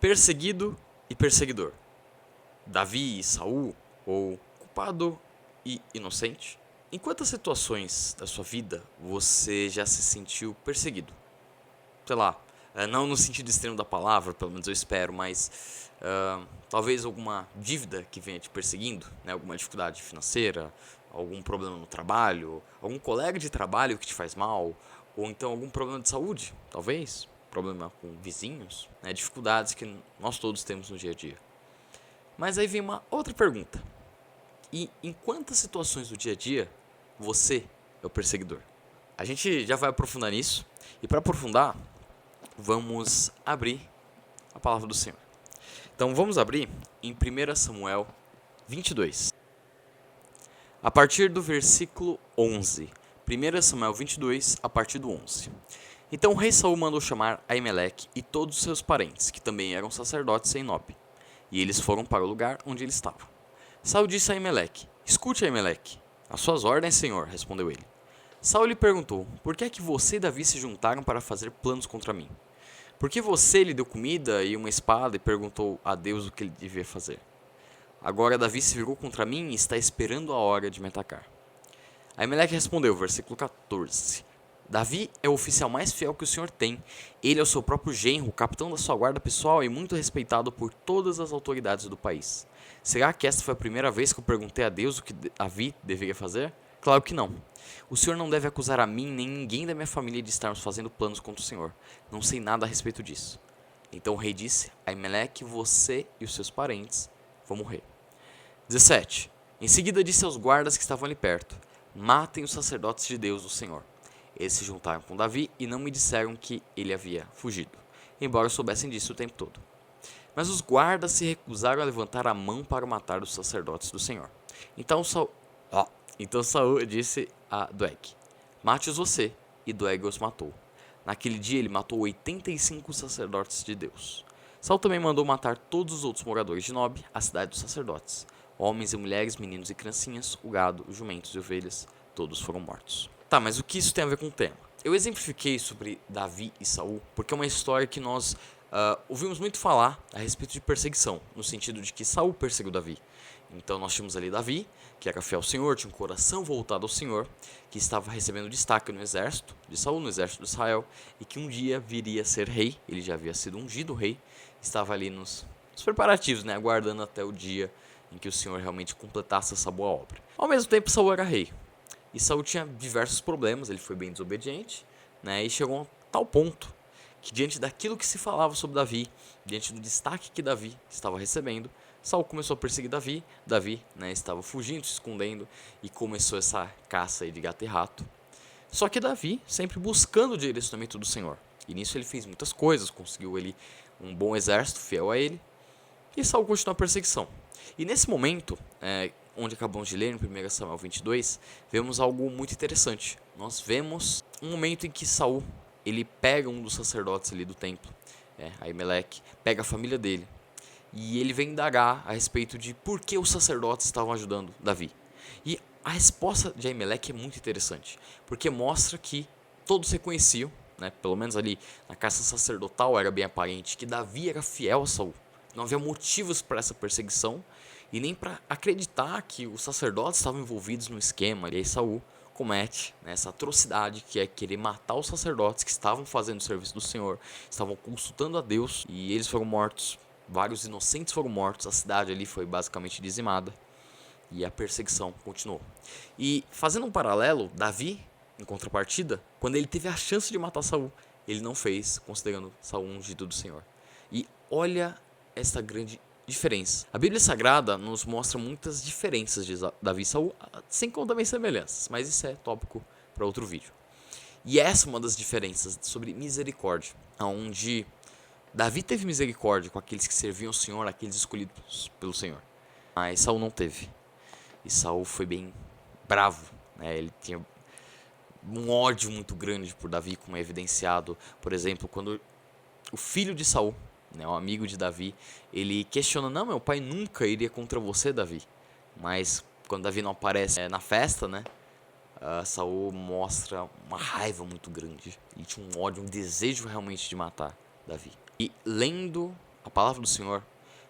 Perseguido e perseguidor. Davi e Saul, ou culpado e inocente? Em quantas situações da sua vida você já se sentiu perseguido? Sei lá, não no sentido extremo da palavra, pelo menos eu espero, mas talvez alguma dívida que venha te perseguindo, né? Alguma dificuldade financeira, algum problema no trabalho, algum colega de trabalho que te faz mal, ou então algum problema de saúde, talvez, problema com vizinhos, né? Dificuldades que nós todos temos no dia a dia. Mas aí vem uma outra pergunta. E em quantas situações do dia a dia você é o perseguidor? A gente já vai aprofundar nisso. E para aprofundar, vamos abrir a palavra do Senhor. Então vamos abrir em 1 Samuel 22. A partir do versículo 11. 1 Samuel 22, a partir do 11. Então o rei Saul mandou chamar Aimeleque e todos os seus parentes, que também eram sacerdotes em Nob. E eles foram para o lugar onde ele estava. Saul disse a Aimeleque: Escute, Aimeleque. As suas ordens, senhor, respondeu ele. Saul lhe perguntou: Por que é que você e Davi se juntaram para fazer planos contra mim? Por que você lhe deu comida e uma espada e perguntou a Deus o que ele devia fazer? Agora Davi se virou contra mim e está esperando a hora de me atacar. Aimeleque respondeu, versículo 14. Davi é o oficial mais fiel que o senhor tem. Ele é o seu próprio genro, o capitão da sua guarda pessoal e muito respeitado por todas as autoridades do país. Será que esta foi a primeira vez que eu perguntei a Deus o que Davi deveria fazer? Claro que não. O senhor não deve acusar a mim nem ninguém da minha família de estarmos fazendo planos contra o senhor. Não sei nada a respeito disso. Então o rei disse: Aimeleque, você e os seus parentes vão morrer. 17. Em seguida disse aos guardas que estavam ali perto: Matem os sacerdotes de Deus, o Senhor. Eles se juntaram com Davi e não me disseram que ele havia fugido, embora soubessem disso o tempo todo. Mas os guardas se recusaram a levantar a mão para matar os sacerdotes do Senhor. Então Saul disse a Doeg: Mate-os você, e Doeg os matou. Naquele dia ele matou 85 sacerdotes de Deus. Saul também mandou matar todos os outros moradores de Nob, a cidade dos sacerdotes. Homens e mulheres, meninos e criancinhas, o gado, os jumentos e ovelhas, todos foram mortos. Tá, mas o que isso tem a ver com o tema? Eu exemplifiquei sobre Davi e Saul porque é uma história que nós ouvimos muito falar a respeito de perseguição, no sentido de que Saul perseguiu Davi. Então nós tínhamos ali Davi, que era fiel ao Senhor, tinha um coração voltado ao Senhor, que estava recebendo destaque no exército de Saul, no exército de Israel, e que um dia viria a ser rei. Ele já havia sido ungido rei, estava ali nos preparativos, né, aguardando até o dia em que o Senhor realmente completasse essa boa obra. Ao mesmo tempo, Saul era rei. E Saul tinha diversos problemas, ele foi bem desobediente, né, e chegou a tal ponto que, diante daquilo que se falava sobre Davi, diante do destaque que Davi estava recebendo, Saul começou a perseguir Davi. Davi, né, estava fugindo, se escondendo, e começou essa caça aí de gato e rato. Só que Davi sempre buscando o direcionamento do Senhor. E nisso ele fez muitas coisas, conseguiu ele um bom exército fiel a ele, e Saul continuou a perseguição. E nesse momento, onde acabamos de ler, em 1 Samuel 22, vemos algo muito interessante. Nós vemos um momento em que Saul, ele pega um dos sacerdotes ali do templo, Aimeleque, pega a família dele, e ele vem indagar a respeito de por que os sacerdotes estavam ajudando Davi. E a resposta de Aimeleque é muito interessante, porque mostra que todos reconheciam, né, pelo menos ali na caça sacerdotal era bem aparente, que Davi era fiel a Saul. Não havia motivos para essa perseguição e nem para acreditar que os sacerdotes estavam envolvidos no esquema. E aí Saul comete, né, essa atrocidade que é querer matar os sacerdotes que estavam fazendo o serviço do Senhor, estavam consultando a Deus, e eles foram mortos. Vários inocentes foram mortos, a cidade ali foi basicamente dizimada e a perseguição continuou. E fazendo um paralelo, Davi, em contrapartida, quando ele teve a chance de matar Saul, ele não fez, considerando Saul ungido do Senhor. E olha esta grande diferença. A Bíblia Sagrada nos mostra muitas diferenças de Davi e Saul, sem contar também semelhanças, mas isso é tópico para outro vídeo. E essa é uma das diferenças sobre misericórdia, onde Davi teve misericórdia com aqueles que serviam ao Senhor, aqueles escolhidos pelo Senhor, mas Saul não teve. E Saul foi bem bravo, né? Ele tinha um ódio muito grande por Davi, como é evidenciado, por exemplo, quando o filho de Saul, né, um amigo de Davi, ele questiona: não, meu pai nunca iria contra você, Davi. Mas quando Davi não aparece na festa, né, Saul mostra uma raiva muito grande. Ele tinha um ódio, um desejo realmente de matar Davi. E lendo a palavra do Senhor,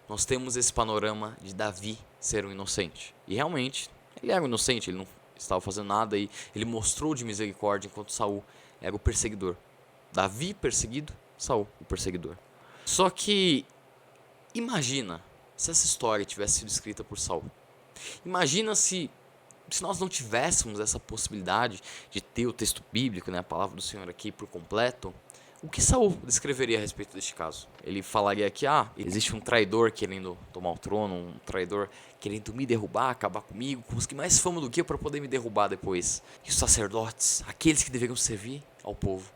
nós temos esse panorama de Davi ser um inocente. E realmente, ele era um inocente, ele não estava fazendo nada e ele mostrou de misericórdia enquanto Saul era o perseguidor. Davi perseguido, Saul o perseguidor. Só que imagina se essa história tivesse sido escrita por Saul. Imagina se nós não tivéssemos essa possibilidade de ter o texto bíblico, né, a palavra do Senhor aqui por completo. O que Saul descreveria a respeito deste caso? Ele falaria que existe um traidor querendo tomar o trono, um traidor querendo me derrubar, acabar comigo, com os que mais fama do que eu para poder me derrubar depois. E os sacerdotes, aqueles que deveriam servir ao povo,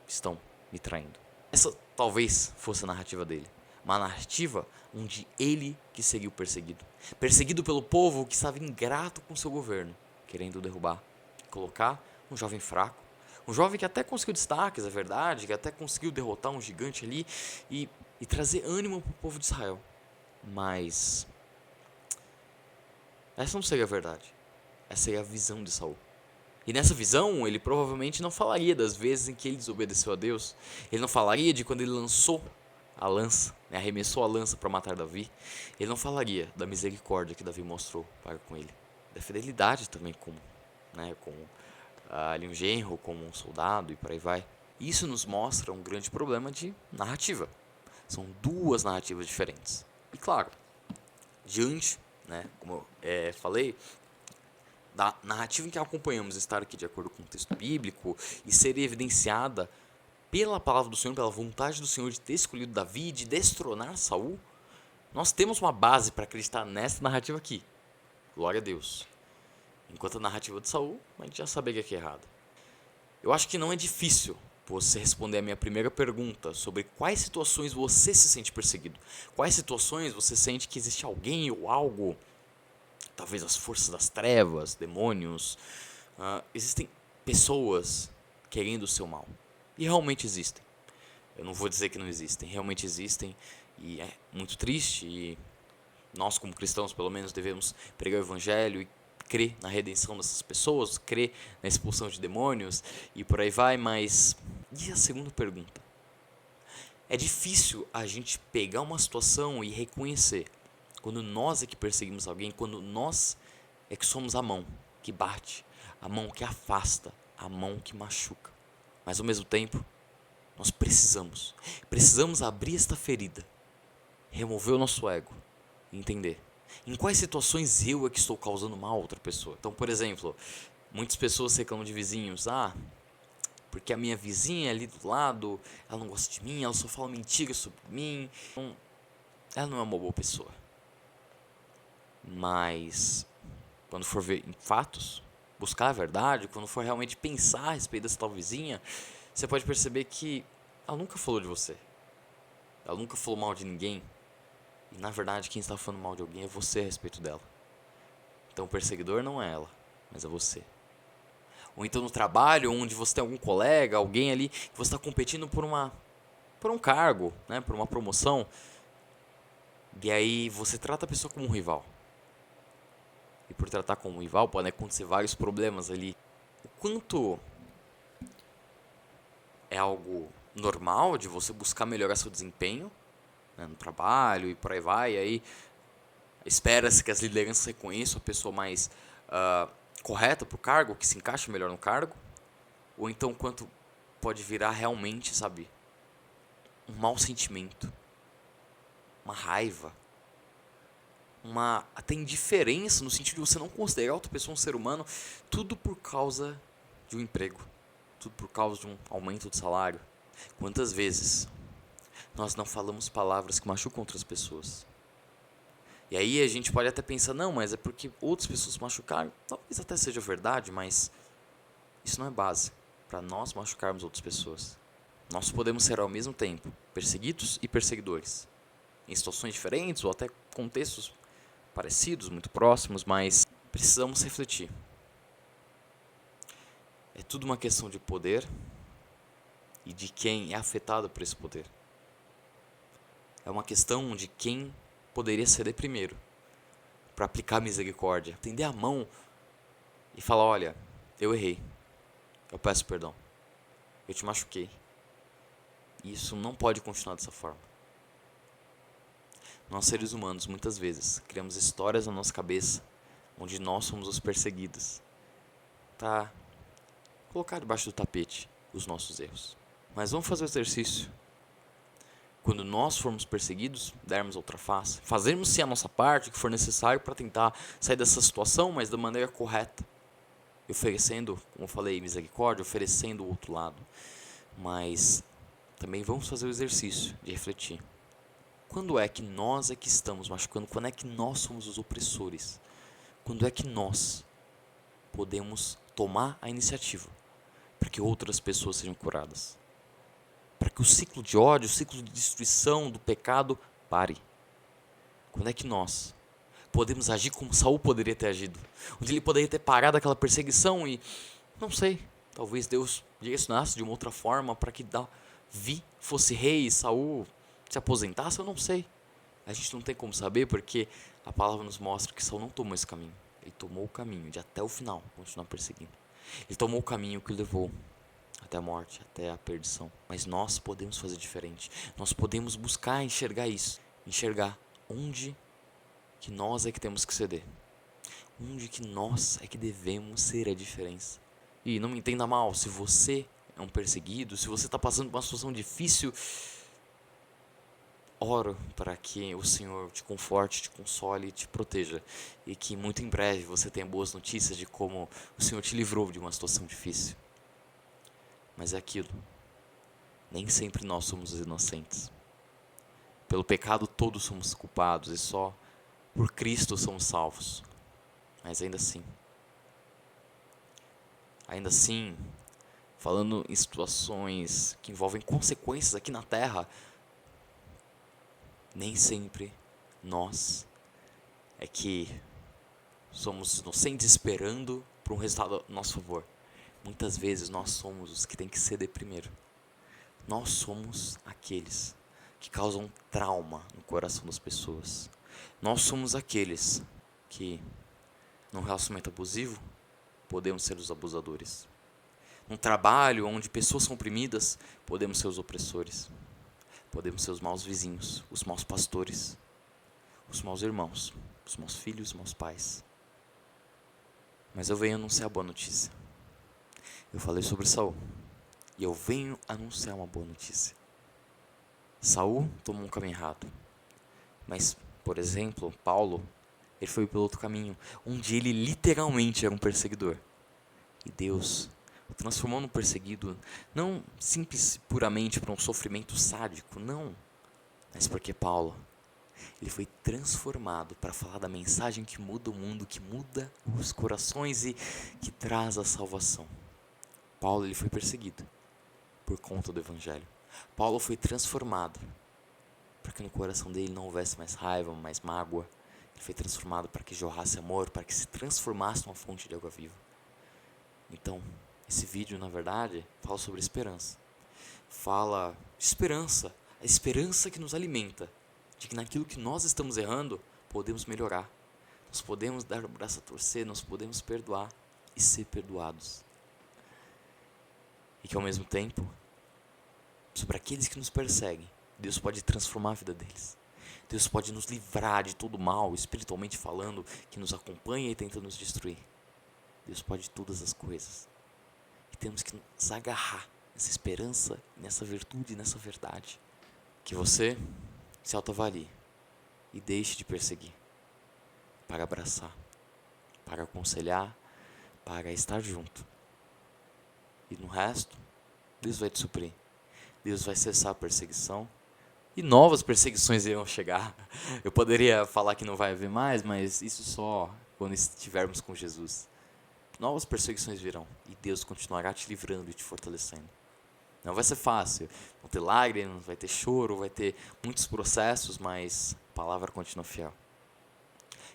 estão me traindo. Essa talvez fosse a narrativa dele. Uma narrativa onde ele que seguiu perseguido. Perseguido pelo povo que estava ingrato com seu governo, querendo o derrubar. Colocar um jovem fraco, um jovem que até conseguiu destaques, é verdade, que até conseguiu derrotar um gigante ali e trazer ânimo para o povo de Israel. Mas essa não seria a verdade. Essa seria a visão de Saul. E nessa visão, ele provavelmente não falaria das vezes em que ele desobedeceu a Deus. Ele não falaria de quando ele lançou a lança, né, arremessou a lança para matar Davi. Ele não falaria da misericórdia que Davi mostrou para com ele. Da fidelidade também como ali um genro, como um soldado e por aí vai. Isso nos mostra um grande problema de narrativa. São duas narrativas diferentes. E claro, diante, né, como eu falei, da narrativa em que acompanhamos estar aqui de acordo com o texto bíblico e ser evidenciada pela palavra do Senhor, pela vontade do Senhor de ter escolhido Davi e de destronar Saul, nós temos uma base para acreditar nessa narrativa aqui. Glória a Deus. Enquanto a narrativa de Saul, a gente já sabia que é errada. Eu acho que não é difícil você responder a minha primeira pergunta sobre quais situações você se sente perseguido. Quais situações você sente que existe alguém ou algo, talvez as forças das trevas, demônios, existem pessoas querendo o seu mal. E realmente existem. Eu não vou dizer que não existem, realmente existem. E é muito triste. E nós, como cristãos, pelo menos, devemos pregar o evangelho e crer na redenção dessas pessoas, crer na expulsão de demônios e por aí vai. Mas e a segunda pergunta? É difícil a gente pegar uma situação e reconhecer quando nós é que perseguimos alguém, quando nós é que somos a mão que bate, a mão que afasta, a mão que machuca. Mas ao mesmo tempo, nós precisamos abrir esta ferida, remover o nosso ego e entender em quais situações eu é que estou causando mal a outra pessoa. Então, por exemplo, muitas pessoas reclamam de vizinhos, porque a minha vizinha ali do lado, ela não gosta de mim, ela só fala mentira sobre mim, então, ela não é uma boa pessoa. Mas quando for ver em fatos, buscar a verdade, quando for realmente pensar a respeito dessa tal vizinha, você pode perceber que ela nunca falou de você. Ela nunca falou mal de ninguém. E na verdade quem está falando mal de alguém é você a respeito dela. Então o perseguidor não é ela, mas é você. Ou então no trabalho, onde você tem algum colega, alguém ali, que você está competindo por um cargo, né, por uma promoção. E aí você trata a pessoa como um rival. E por tratar como um rival podem acontecer vários problemas ali. O quanto é algo normal de você buscar melhorar seu desempenho, né, no trabalho e por aí vai. E aí espera-se que as lideranças reconheçam a pessoa mais correta para o cargo, que se encaixa melhor no cargo. Ou então quanto pode virar realmente, sabe, um mau sentimento, uma raiva, uma até indiferença, no sentido de você não considerar outra pessoa um ser humano, tudo por causa de um emprego, tudo por causa de um aumento de salário. Quantas vezes nós não falamos palavras que machucam outras pessoas? E aí a gente pode até pensar, não, mas é porque outras pessoas machucaram. Talvez até seja verdade, mas isso não é base para nós machucarmos outras pessoas. Nós podemos ser ao mesmo tempo perseguidos e perseguidores, em situações diferentes ou até contextos parecidos, muito próximos, mas precisamos refletir. É tudo uma questão de poder e de quem é afetado por esse poder. É uma questão de quem poderia ceder primeiro para aplicar misericórdia, estender a mão e falar, olha, eu errei, eu peço perdão, eu te machuquei. Isso não pode continuar dessa forma. Nós, seres humanos, muitas vezes, criamos histórias na nossa cabeça onde nós somos os perseguidos. Tá colocar debaixo do tapete os nossos erros. Mas vamos fazer o exercício. Quando nós formos perseguidos, dermos outra face. Fazermos sim a nossa parte, o que for necessário para tentar sair dessa situação, mas da maneira correta. Oferecendo, como eu falei, misericórdia, oferecendo o outro lado. Mas também vamos fazer o exercício de refletir. Quando é que nós é que estamos machucando? Quando é que nós somos os opressores? Quando é que nós podemos tomar a iniciativa para que outras pessoas sejam curadas? Para que o ciclo de ódio, o ciclo de destruição do pecado pare. Quando é que nós podemos agir como Saul poderia ter agido? Onde ele poderia ter parado aquela perseguição e, não sei, talvez Deus direcionasse de uma outra forma para que Davi fosse rei e Saul se aposentasse, eu não sei. A gente não tem como saber porque a palavra nos mostra que Saul não tomou esse caminho. Ele tomou o caminho de até o final continuar perseguindo. Ele tomou o caminho que o levou até a morte, até a perdição. Mas nós podemos fazer diferente. Nós podemos buscar enxergar isso. Enxergar onde que nós é que temos que ceder. Onde que nós é que devemos ser a diferença. E não me entenda mal, se você é um perseguido, se você está passando por uma situação difícil, oro para que o Senhor te conforte, te console e te proteja. E que muito em breve você tenha boas notícias de como o Senhor te livrou de uma situação difícil. Mas é aquilo. Nem sempre nós somos os inocentes. Pelo pecado todos somos culpados e só por Cristo somos salvos. Mas ainda assim, falando em situações que envolvem consequências aqui na terra, nem sempre nós é que somos inocentes esperando por um resultado a nosso favor. Muitas vezes nós somos os que têm que ceder primeiro. Nós somos aqueles que causam trauma no coração das pessoas. Nós somos aqueles que, num relacionamento abusivo, podemos ser os abusadores. Num trabalho onde pessoas são oprimidas, podemos ser os opressores. Podemos ser os maus vizinhos, os maus pastores, os maus irmãos, os maus filhos, os maus pais. Mas eu venho anunciar a boa notícia. Eu falei sobre Saul. E eu venho anunciar uma boa notícia. Saul tomou um caminho errado. Mas, por exemplo, Paulo, ele foi pelo outro caminho, onde ele literalmente era um perseguidor. E Deus o transformou num perseguido, não simples puramente por um sofrimento sádico, não. Mas porque Paulo, ele foi transformado para falar da mensagem que muda o mundo, que muda os corações e que traz a salvação. Paulo, ele foi perseguido por conta do evangelho. Paulo foi transformado para que no coração dele não houvesse mais raiva, mais mágoa. Ele foi transformado para que jorrasse amor, para que se transformasse numa fonte de água viva. Então, esse vídeo, na verdade, fala sobre esperança. Fala de esperança, a esperança que nos alimenta, de que naquilo que nós estamos errando, podemos melhorar. Nós podemos dar o braço a torcer, nós podemos perdoar e ser perdoados. E que ao mesmo tempo, sobre aqueles que nos perseguem, Deus pode transformar a vida deles. Deus pode nos livrar de todo mal, espiritualmente falando, que nos acompanha e tenta nos destruir. Deus pode todas as coisas. E temos que nos agarrar nessa esperança, nessa virtude, nessa verdade. Que você se autoavalie e deixe de perseguir. Para abraçar, para aconselhar, para estar junto. E no resto, Deus vai te suprir. Deus vai cessar a perseguição. E novas perseguições irão chegar. Eu poderia falar que não vai haver mais, mas isso só quando estivermos com Jesus. Novas perseguições virão. E Deus continuará te livrando e te fortalecendo. Não vai ser fácil. Vão ter lágrimas, vai ter choro, vai ter muitos processos, mas a palavra continua fiel.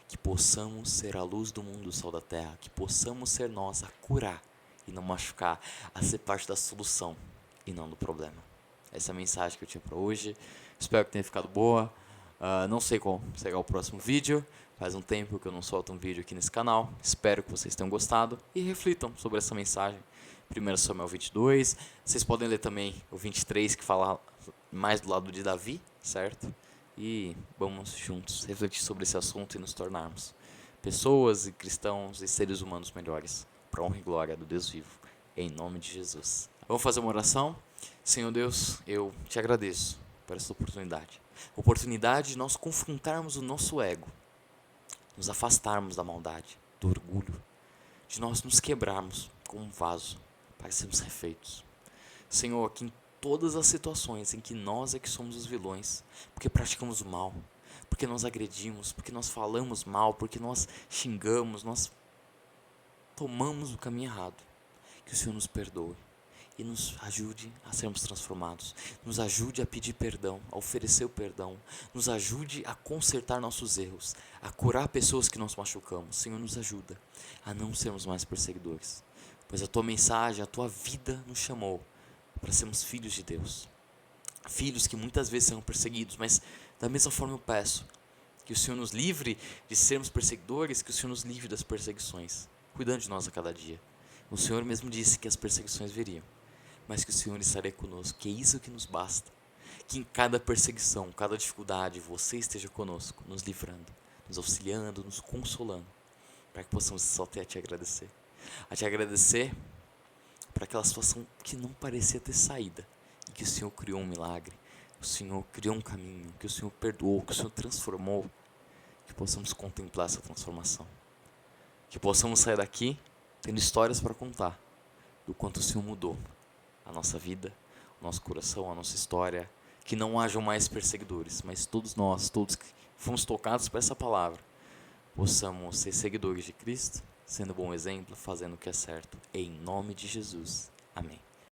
Que possamos ser a luz do mundo, o sal da terra. Que possamos ser nós a curar e não machucar, a ser parte da solução e não do problema. Essa é a mensagem que eu tinha para hoje. Espero que tenha ficado boa. Não sei qual será o próximo vídeo. Faz um tempo que eu não solto um vídeo aqui nesse canal. Espero que vocês tenham gostado e reflitam sobre essa mensagem. 1 Samuel 22. Vocês podem ler também o 23, que fala mais do lado de Davi, certo? e vamos juntos refletir sobre esse assunto e nos tornarmos pessoas e cristãos e seres humanos melhores, para honra e glória do Deus vivo, em nome de Jesus. Vamos fazer uma oração? Senhor Deus, eu te agradeço por essa oportunidade de nós confrontarmos o nosso ego, nos afastarmos da maldade, do orgulho, de nós nos quebrarmos como um vaso para sermos refeitos. Senhor, que em todas as situações em que nós é que somos os vilões, porque praticamos o mal, porque nós agredimos, porque nós falamos mal, porque nós xingamos, nós tomamos o caminho errado, que o Senhor nos perdoe e nos ajude a sermos transformados, nos ajude a pedir perdão, a oferecer o perdão, nos ajude a consertar nossos erros, a curar pessoas que nós machucamos. Senhor, nos ajuda a não sermos mais perseguidores, pois a Tua mensagem, a Tua vida nos chamou para sermos filhos de Deus, filhos que muitas vezes serão perseguidos, mas da mesma forma eu peço que o Senhor nos livre de sermos perseguidores, que o Senhor nos livre das perseguições, cuidando de nós a cada dia. O Senhor mesmo disse que as perseguições viriam, mas que o Senhor estaria conosco, que é isso que nos basta, que em cada perseguição, cada dificuldade, você esteja conosco, nos livrando, nos auxiliando, nos consolando, para que possamos só ter a Te agradecer para aquela situação que não parecia ter saída, e que o Senhor criou um milagre, o Senhor criou um caminho, que o Senhor perdoou, que o Senhor transformou, que possamos contemplar essa transformação, que possamos sair daqui tendo histórias para contar, do quanto o Senhor mudou a nossa vida, o nosso coração, a nossa história, que não hajam mais perseguidores, mas todos nós, todos que fomos tocados por essa palavra, possamos ser seguidores de Cristo, sendo bom exemplo, fazendo o que é certo, em nome de Jesus. Amém.